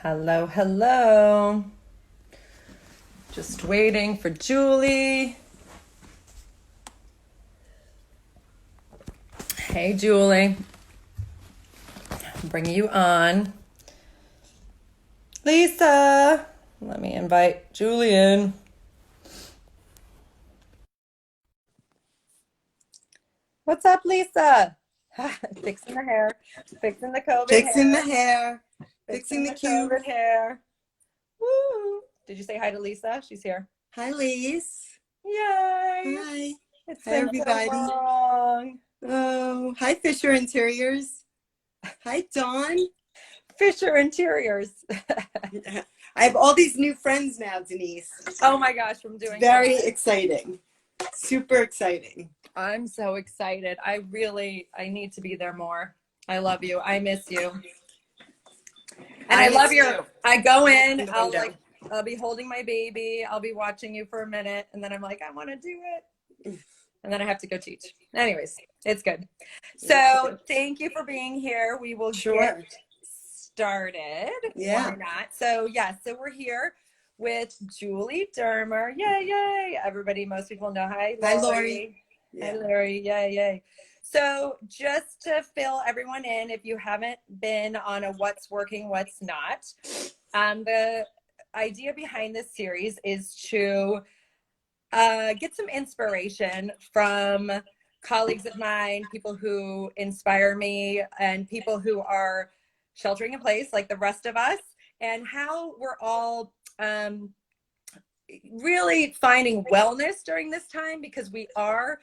Hello, hello. Just waiting for Julie. Hey, Julie. I'm bringing you on. Lisa, let me invite Julie in. What's up, Lisa? Fixing the hair, fixing the COVID Fixing the hair, hair, fixing fixing the the cube. COVID hair. Woo! Did you say hi to Lisa? She's here. Hi, Lise. Yay! Hi. It's Hi, been so everybody. long. Oh, hi, Fisher Interiors. Hi, Dawn. Fisher Interiors. I have all these new friends now, Denise. Oh my gosh, from It's doing very COVID. exciting. Super exciting. I'm so excited. I need to be there more. I love you. I miss you. And I I love miss your, you. I go Open in, the window. I'll be holding my baby. I'll be watching you for a minute. And then I'm like, I want to do it. And then I have to go teach. Anyways, it's good. So thank you for being here. We will get Sure. started. Yeah. Why not? So so we're here with Julie Dermer. Yay, yay. Everybody, most people know. Hi, Hi, Lori. Lori. Hi, Yeah. Lori. Yay, yay. So just to fill everyone in, if you haven't been on a what's working, what's not, the idea behind this series is to get some inspiration from colleagues of mine, people who inspire me, and people who are sheltering in place like the rest of us, and how we're all really finding wellness during this time, because we are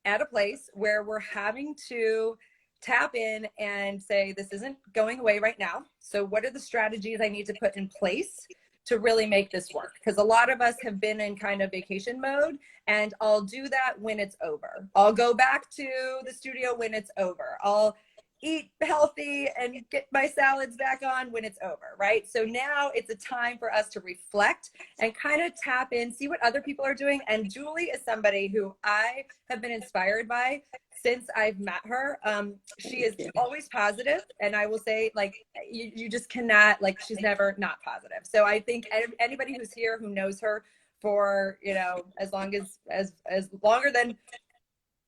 at a place where we're having to tap in and say, this isn't going away right now. So what are the strategies I need to put in place to really make this work? Because a lot of us have been in kind of vacation mode, and I'll do that when it's over. I'll go back to the studio when it's over. I'll eat healthy and get my salads back on when it's over, right? So now it's a time for us to reflect and kind of tap in, see what other people are doing. And Julie is somebody who I have been inspired by since I've met her. She is always positive, and I will say, like, you just cannot, like, she's never not positive. So I think anybody who's here who knows her for, you know, as long as longer than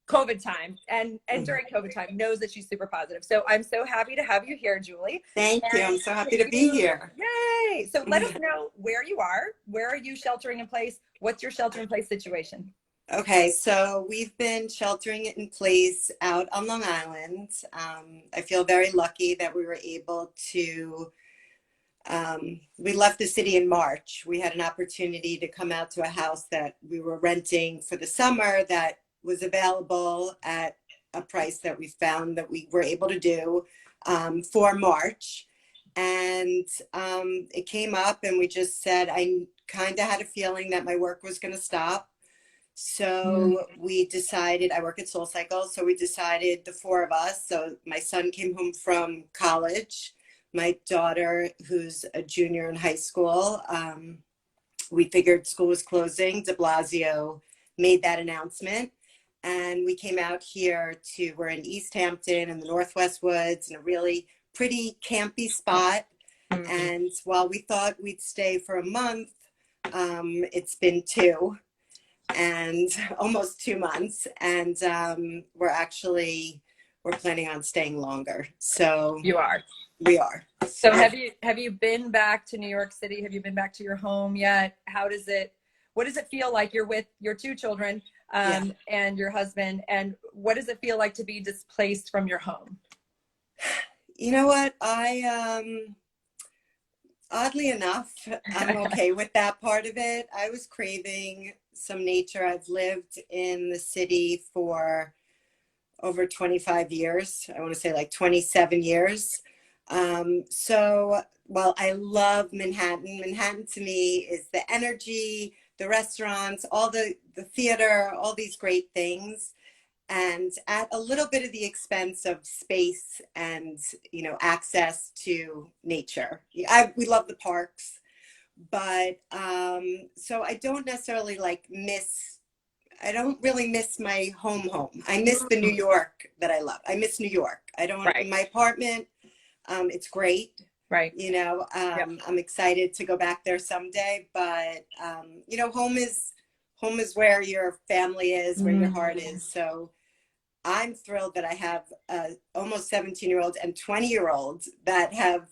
COVID time and during COVID time knows that she's super positive. So I'm so happy to have you here, Julie. Thank you. I'm And so happy can to be you, here. yay! So let us know where you are. Where are you sheltering in place? What's your shelter in place situation? Okay, so we've been sheltering in place out on Long Island. I feel very lucky that we were able to, we left the city in March. We had an opportunity to come out to a house that we were renting for the summer that was available at a price that we found that we were able to do for March. And it came up and we just said, I kind of had a feeling that my work was going to stop. So we decided, I work at Soul Cycle, so we decided the four of us. So my son came home from college, my daughter, who's a junior in high school. We figured school was closing. De Blasio made that announcement. And we came out here we're in East Hampton in the Northwest Woods in a really pretty campy spot. And while we thought we'd stay for a month, it's been two and almost 2 months, and we're planning on staying longer. So You are. we are. So have you been back to New York City? Have you been back to your home yet? What does it feel like? You're with your two children and your husband, and what does it feel like to be displaced from your home? You know what? Oddly enough, I'm okay with that part of it. I was craving some nature. I've lived in the city for over 25 years. I want to say like 27 years. While I love Manhattan, Manhattan to me is the energy, the restaurants, all the theater, all these great things. And at a little bit of the expense of space and, you know, access to nature. We love the parks, but so I don't necessarily I don't really miss my home. I miss the New York that I love. I miss New York. I don't, Right. my apartment, it's great. Right. You know, Yep. I'm excited to go back there someday, but you know, home is where your family is, where your heart Mm. is. So I'm thrilled that I have almost 17-year-olds and 20-year-olds that have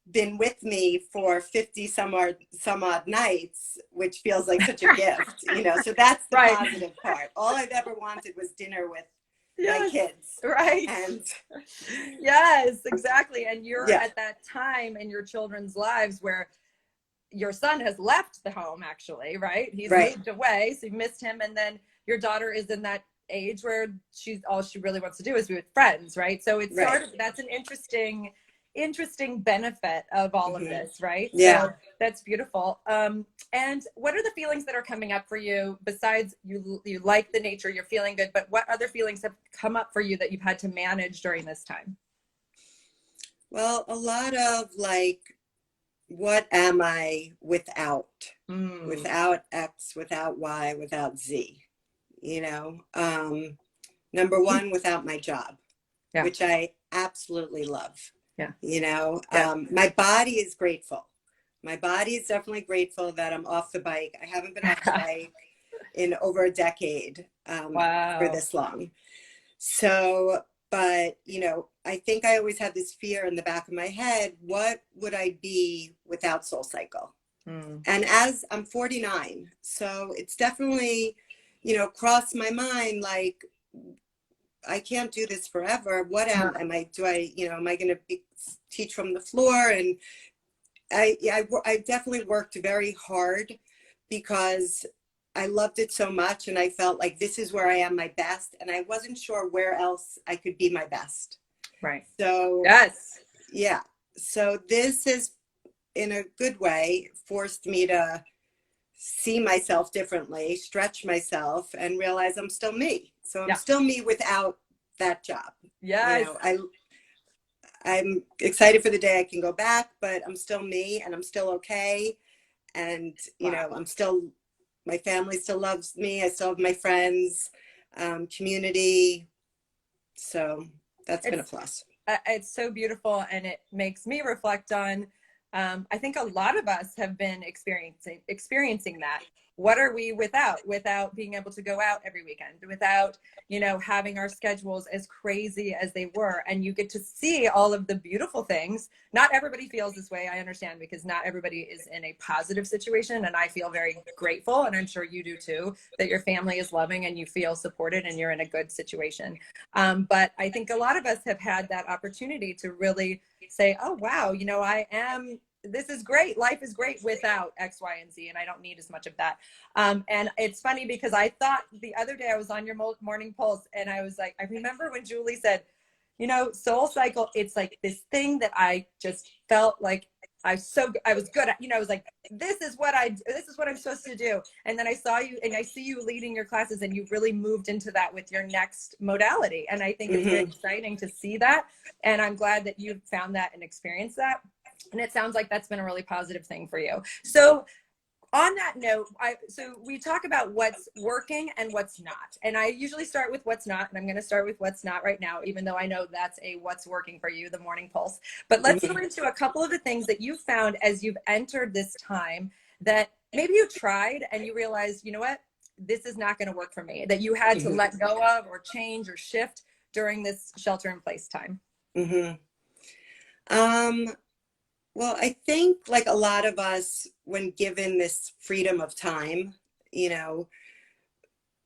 been with me for 50 some odd nights, which feels like such a gift, you know. So that's the Right. positive part. All I've ever wanted was dinner with my Yes. kids. Right. And Yes, exactly. And you're yeah, at that time in your children's lives where your son has left the home, actually, right? He's right, moved away, so you missed him. And then your daughter is in that age where she's all she really wants to do is be with friends, right? So it's right. sort of that's an interesting benefit of all of Hmm. this, right? Yeah. So that's beautiful. And what are the feelings that are coming up for you besides you like the nature, you're feeling good, but what other feelings have come up for you that you've had to manage during this time? Well, a lot of like, what am I without? Mm, Without X, without Y, without Z, you know? Number one, without my job, yeah, which I absolutely love. yeah, You know, yeah. my body is grateful. My body is definitely grateful that I'm off the bike. I haven't been off the bike in over a decade for Wow. this long. So, but, you know, I think I always had this fear in the back of my head. What would I be without Soul Cycle? Mm. And as I'm 49, so it's definitely, you know, crossed my mind like, I can't do this forever. What am I? Do I, you know, am I going to teach from the floor? And I definitely worked very hard because I loved it so much. And I felt like this is where I am my best. And I wasn't sure where else I could be my best. Right. So, Yes. yeah. So this has, in a good way, forced me to see myself differently, stretch myself, and realize I'm still me. So I'm Yeah. still me without that job. You Yes. know, I'm excited for the day I can go back, but I'm still me and I'm still okay. And, you Wow. know, I'm still, my family still loves me. I still have my friends, community. So that's been a It's plus. it's so beautiful, and it makes me reflect on. I think a lot of us have been experiencing that. What are we without being able to go out every weekend, without having our schedules as crazy as they were, and you get to see all of the beautiful things. Not everybody feels this way, I understand, because not everybody is in a positive situation, and I feel very grateful, and I'm sure you do too, that your family is loving and you feel supported and you're in a good situation. But I think a lot of us have had that opportunity to really say, oh, wow, this is great. Life is great without X, Y, and Z, and I don't need as much of that. And it's funny because I thought the other day I was on your morning pulse, and I was like, I remember when Julie said, Soul Cycle, it's like this thing that I just felt like I was good at, I was like, this is what I'm supposed to do. And then I saw you, and I see you leading your classes, and you've really moved into that with your next modality. And I think it's very Mm-hmm. exciting to see that. And I'm glad that you've found that and experienced that. And it sounds like that's been a really positive thing for you. So on that note, so we talk about what's working and what's not. And I usually start with what's not, and I'm going to start with what's not right now, even though I know that's a what's working for you, the morning pulse. But let's go Mm-hmm. into a couple of the things that you found as you've entered this time that maybe you tried and you realized, you know what, this is not going to work for me, that you had to Mm-hmm. let go of or change or shift during this shelter in place time. Mm-hmm. Um, Well, I think like a lot of us, when given this freedom of time, you know,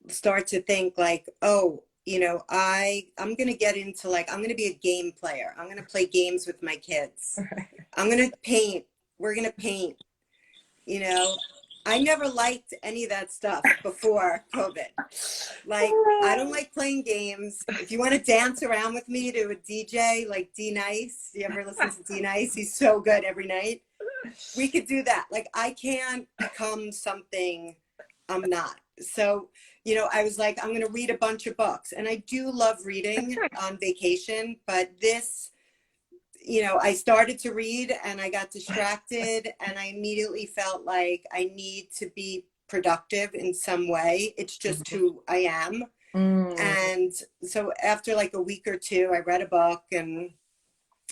start to think like, oh, you know, I'm gonna get into like I'm gonna be a game player. I'm gonna play games with my kids. I'm gonna paint. We're gonna paint. You know, I never liked any of that stuff before COVID. Like, I don't like playing games. If you want to dance around with me to a DJ like D Nice, you ever listen to D Nice? He's so good every night. We could do that. Like, I can't become something I'm not. So, you know, I was like, I'm going to read a bunch of books. And I do love reading on vacation, but this, you know, I started to read and I got distracted and I immediately felt like I need to be productive in some way. It's just who I am. Mm, And so after like a week or two, I read a book and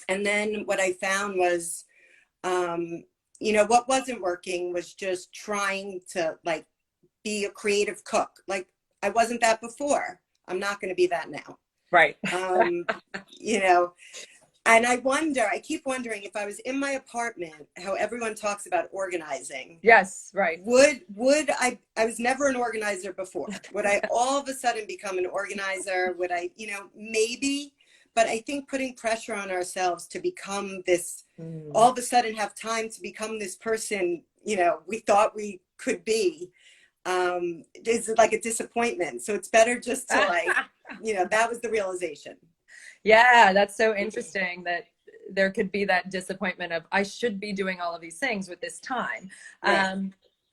then what I found was Um, you know, what wasn't working was just trying to like be a creative cook. Like I wasn't that before. I'm not going to be that now. Right. Um, you know, and I keep wondering if I was in my apartment, how everyone talks about organizing, Yes, right. would I was never an organizer before. Would I all of a sudden become an organizer? Would I, you know, maybe, but I think putting pressure on ourselves to become this, Mm. all of a sudden have time to become this person, you know, we thought we could be, is like a disappointment. So it's better just to like, you know, that was the realization. Yeah, that's so interesting that there could be that disappointment of I should be doing all of these things with this time. Right.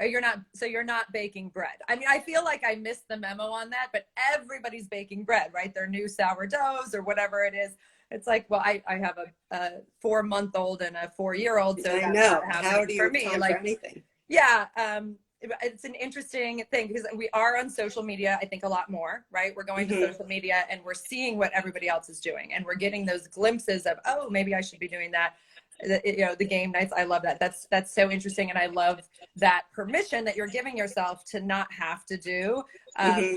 You're not, so you're not baking bread. I mean, I feel like I missed the memo on that, but everybody's baking bread, right? Their new sourdoughs or whatever it is. It's like, well, I have a 4-month-old and a 4-year-old, so I that's not know. How happening do you for have me. time for Like, anything? yeah, it's an interesting thing because we are on social media, I think a lot more, right? We're going to Hmm. social media and we're seeing what everybody else is doing and we're getting those glimpses of, oh, maybe I should be doing that. You know, the game nights, I love that. That's so interesting. And I love that permission that you're giving yourself to not have to do Hmm.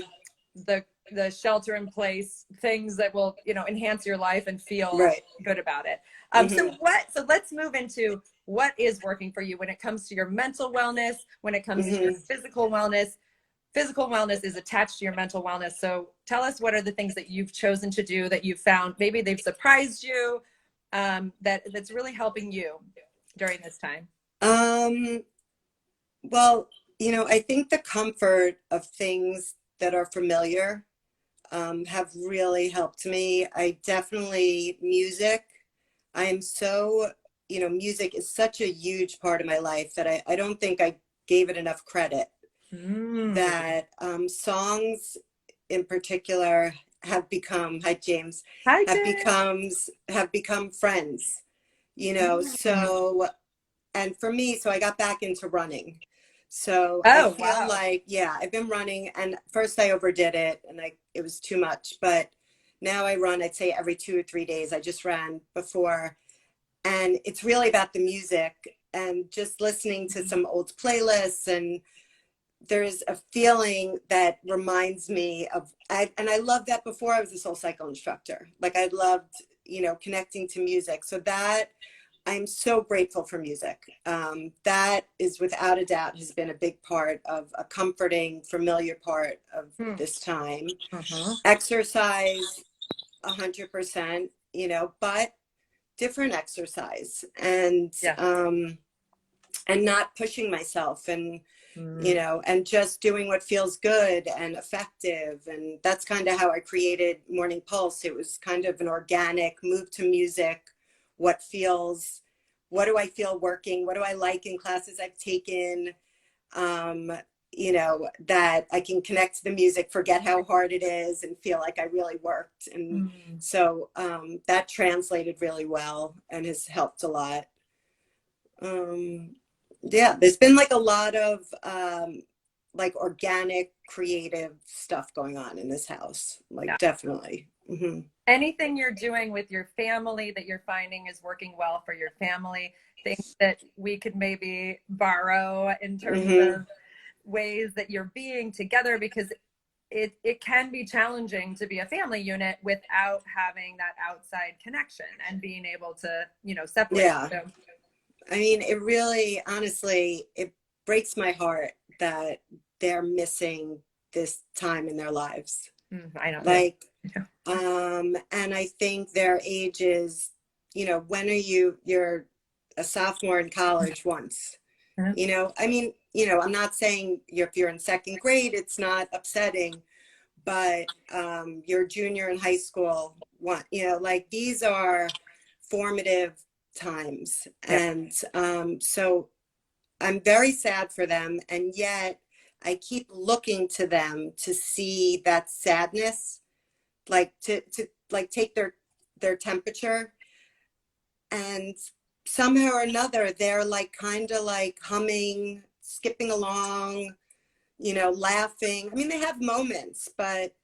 the shelter in place things that will, you know, enhance your life and feel Right. good about it. Hmm. So let's move into what is working for you when it comes to your mental wellness, when it comes to your Hmm. physical wellness. Physical wellness is attached to your mental wellness. So tell us, what are the things that you've chosen to do that you've found maybe they've surprised you, that's really helping you during this time? Um, well, you know, I think the comfort of things that are familiar have really helped me. I definitely, music. I am so, you know, music is such a huge part of my life that I don't think I gave it enough credit. Mm. That songs in particular have become, hi James, Hi, have Jen. become friends, you know. Mm. So, and for me, so I got back into running. So I Oh, feel wow. like, yeah, I've been running, and first I overdid it and it was too much, but now I run, I'd say every 2 or 3 days. I just ran before, and it's really about the music and just listening to some old playlists. And there's a feeling that reminds me of, and I loved that before I was a soul cycle instructor. Like I loved, you know, connecting to music. So that I'm so grateful for music. That is without a doubt has been a big part of a comforting, familiar part of Hmm. this time. Uh-huh. Exercise, 100%, you know, but different exercise, Yeah. and not pushing myself, and you Mm. know, and just doing what feels good and effective. And that's kind of how I created Morning Pulse. It was kind of an organic move to music. What feels, what do I feel working? What do I like in classes I've taken? Um, you know, that I can connect to the music, forget how hard it is, and feel like I really worked. And Mm. so that translated really well and has helped a lot. Um, yeah, there's been like a lot of like organic, creative stuff going on in this house. Like Yeah. definitely. Hmm. Anything you're doing with your family that you're finding is working well for your family, things that we could maybe borrow in terms Hmm. of ways that you're being together, because it can be challenging to be a family unit without having that outside connection and being able to, you know, separate. Yeah. So I mean, it really, honestly, it breaks my heart that they're missing this time in their lives. I know. Yeah. Like, and I think their ages, you know, when are you're a sophomore in college once, Yeah. you know, I mean, you know, I'm not saying if you're in second grade, it's not upsetting, but you're a junior in high school, one, you know, like these are formative times. Yeah. And so I'm very sad for them. And yet I keep looking to them to see that sadness, like to like take their temperature, and somehow or another they're like kind of like humming, skipping along, you know, laughing. I mean, they have moments, but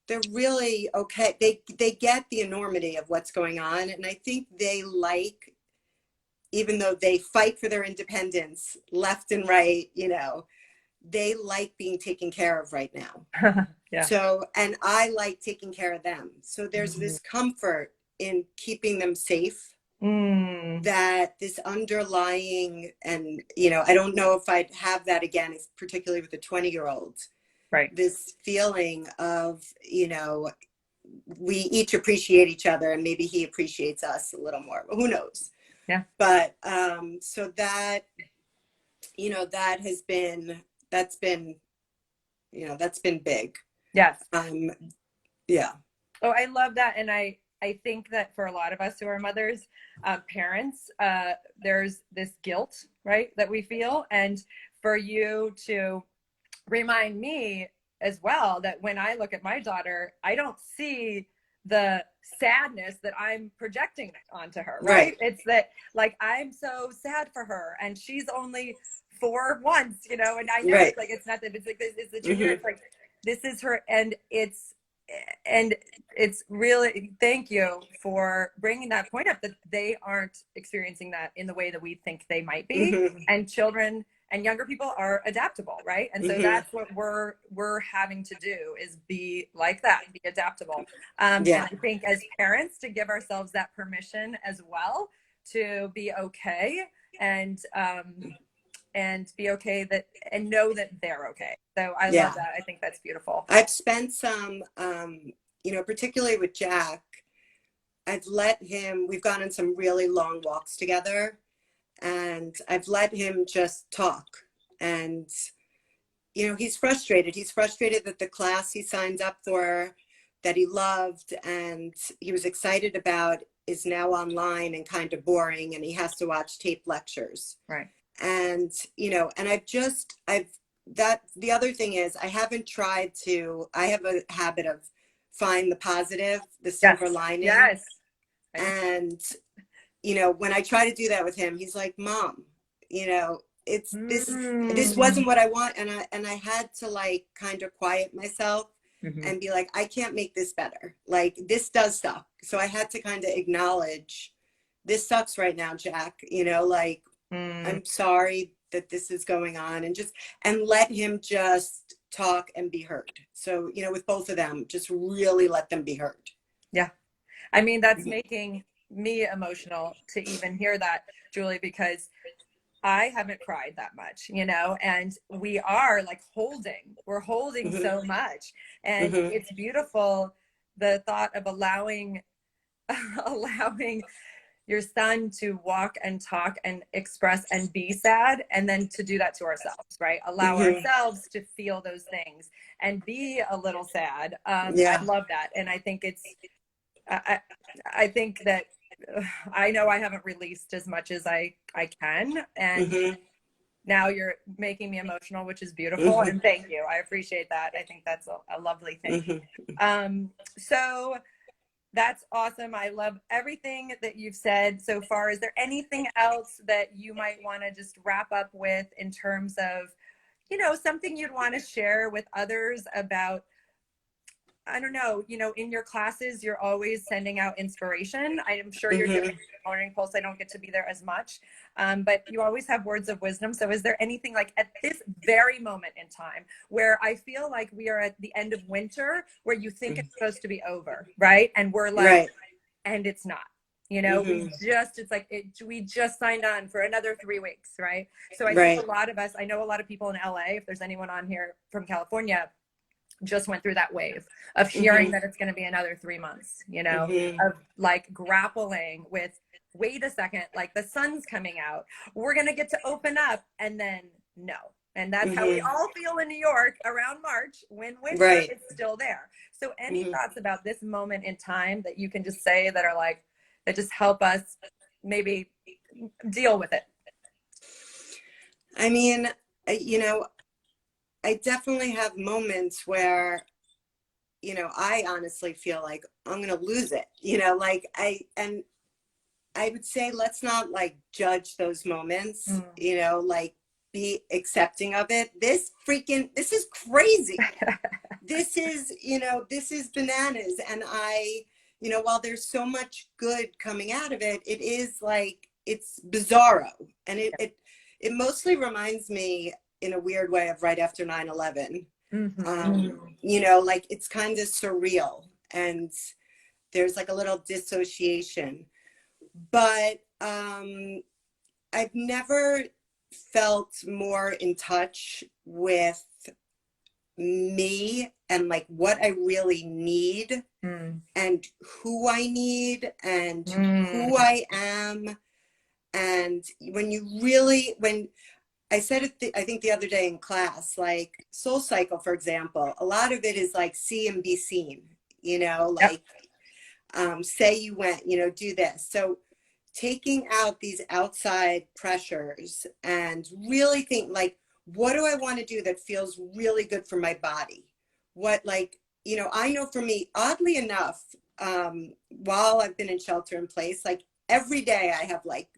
they're really okay. They get the enormity of what's going on, and I think they like even though they fight for their independence left and right, you know, they like being taken care of right now. Yeah. So, and I like taking care of them. So there's Mm. this comfort in keeping them safe, Mm. that this underlying, and, you know, I don't know if I'd have that again, particularly with a 20-year-old, Right. this feeling of, you know, we each appreciate each other and maybe he appreciates us a little more. Who knows? Yeah. But so that, you know, that's been, you know, that's been big. Yes. Yeah. Oh, I love that. And I think that for a lot of us who are mothers, parents, there's this guilt, right, that we feel. And for you to remind me as well that when I look at my daughter, I don't see the sadness that I'm projecting onto her, right? It's that, like, I'm so sad for her and she's only 4 once, you know, and I know it's like, it's not that, it's like this is the junior, it's like, this is her, and it's really, thank you for bringing that point up, that they aren't experiencing that in the way that we think they might be. And children and younger people are adaptable, right? And so that's what we're having to do, is be like that, be adaptable. And I think as parents, to give ourselves that permission as well, to be okay, and be okay, that, and know that they're okay. So I love that. I think that's beautiful. I've spent some, you know, particularly with Jack, I've let him, we've gone on some really long walks together, and I've let him just talk. And, you know, he's frustrated. He's frustrated that the class he signed up for, that he loved and he was excited about, is now online and kind of boring, and he has to watch tape lectures. Right. And, you know, and the other thing is, I haven't tried to, I have a habit of find the positive, the silver lining. Yes. And, you know, when I try to do that with him, he's like, Mom, you know, it's this wasn't what I want. And I had to, like, kind of quiet myself and be like, I can't make this better. Like, this does suck. So I had to kind of acknowledge, this sucks right now, Jack, you know, like, I'm sorry that this is going on, and let him just talk and be heard. So, you know, with both of them, just really let them be heard. Yeah. I mean, that's making me emotional to even hear that, Julie, because I haven't cried that much, you know, and we are like we're holding so much. And it's beautiful, the thought of allowing your son to walk and talk and express and be sad, and then to do that to ourselves, right? Allow ourselves to feel those things and be a little sad. I love that. And I think I think that I know I haven't released as much as I can. And now you're making me emotional, which is beautiful. And thank you. I appreciate that. I think that's a lovely thing. So that's awesome. I love everything that you've said so far. Is there anything else that you might want to just wrap up with, in terms of, you know, something you'd want to share with others about, I don't know, you know, in your classes, you're always sending out inspiration. I'm sure you're doing Morning Pulse. I don't get to be there as much, but you always have words of wisdom. So is there anything, like at this very moment in time, where I feel like we are at the end of winter, where you think it's supposed to be over, right? And we're like, and it's not, you know, we just signed on for another 3 weeks, right? So I think a lot of us, I know a lot of people in LA, if there's anyone on here from California, just went through that wave of hearing that it's going to be another 3 months, you know, of like grappling with, wait a second, like the sun's coming out, we're going to get to open up, and then no. And that's how we all feel in New York around March, when winter is still there. So any thoughts about this moment in time that you can just say, that are like, that just help us maybe deal with it? I mean, you know, I definitely have moments where, you know, I honestly feel like I'm going to lose it, you know, like and I would say, let's not like judge those moments, you know, like be accepting of it. This is crazy. This is, you know, this is bananas. And you know, while there's so much good coming out of it, it is like, it's bizarro. And it mostly reminds me in a weird way of right after 9/11. You know, like it's kind of surreal and there's like a little dissociation. But I've never felt more in touch with me and like what I really need and who I need and who I am. And when I said it, I think the other day in class, like Soul Cycle, for example, a lot of it is like see and be seen, you know, like say you went, you know, do this. So taking out these outside pressures and really think like, what do I want to do that feels really good for my body? What, like, you know, I know for me, oddly enough, while I've been in shelter in place, like every day I have like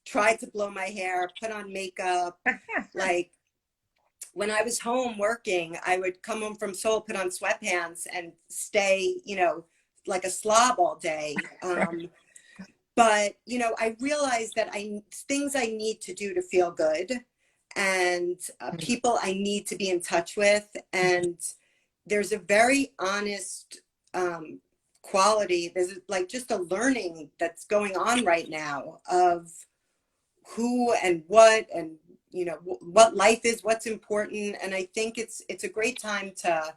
tried to blow my hair, put on makeup. Like when I was home working, I would come home from Seoul, put on sweatpants and stay, you know, like a slob all day. But, you know, I realized that things I need to do to feel good and people I need to be in touch with. And there's a very honest quality. There's like just a learning that's going on right now of who and what and, you know, what life is, what's important. And I think it's a great time to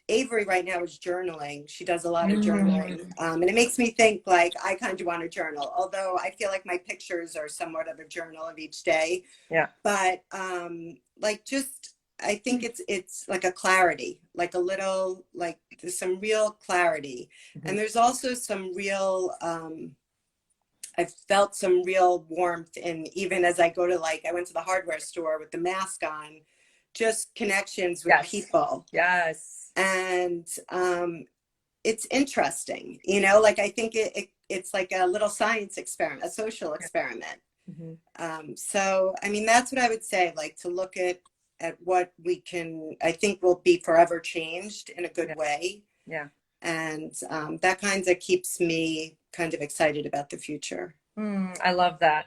Avery right now is journaling. She does a lot of journaling. And it makes me think like I kind of want to journal, although I feel like my pictures are somewhat of a journal of each day. Yeah. But like just, I think it's like a clarity, like a little, like there's some real clarity. And there's also some real, I've felt some real warmth in, even as I go to like, I went to the hardware store with the mask on, just connections with people. Yes. And it's interesting, you know, like I think it's like a little science experiment, a social experiment. So, I mean, that's what I would say, like to look at what we can, I think will be forever changed in a good way. Yeah. And that kind of keeps me kind of excited about the future. I love that.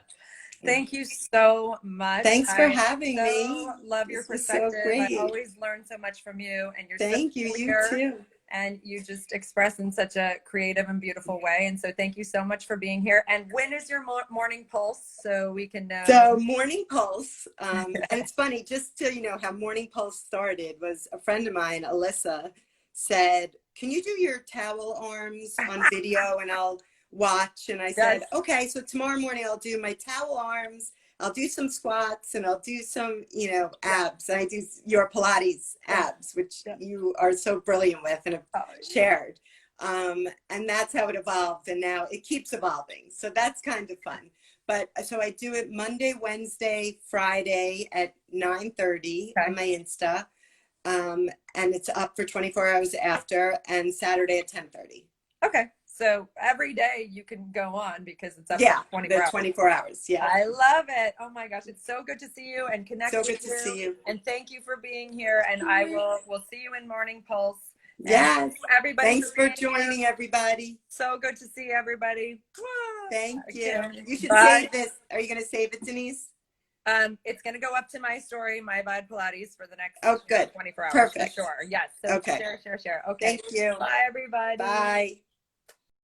Thank you so much. Thanks for having me. Love your This was so perspective. I great. always learn so much from you, and you're Thank so you. clear, You too. and you just express in such a creative and beautiful way. And so thank you so much for being here. And when is your morning pulse so we can know? So Morning Pulse, and it's funny, just to, you know, how Morning Pulse started was a friend of mine, Alyssa, said, can you do your towel arms on video and I'll watch? And I said, okay, so tomorrow morning I'll do my towel arms, I'll do some squats and I'll do some, you know, abs. And I do your Pilates abs, which you are so brilliant with and have shared. And that's how it evolved. And now it keeps evolving. So that's kind of fun. But so I do it Monday, Wednesday, Friday at 9:30 on my Insta. And it's up for 24 hours after, and Saturday at 10:30. Okay. So every day you can go on because it's up for 24 hours. 24 hours. Yeah. I love it. Oh my gosh. It's so good to see you and connect with you. So good to see you. And thank you for being here. And we'll see you in Morning Pulse. Yes. Everybody. Thanks for joining, everybody. So good to see everybody. Thank you. You should Bye. save this. Are you going to save it, Denise? It's going to go up to my story, My Bad Pilates, for the next 24 hours. Perfect. For sure. Yes. So okay. Share. Okay. Thank you. Bye, everybody. Bye.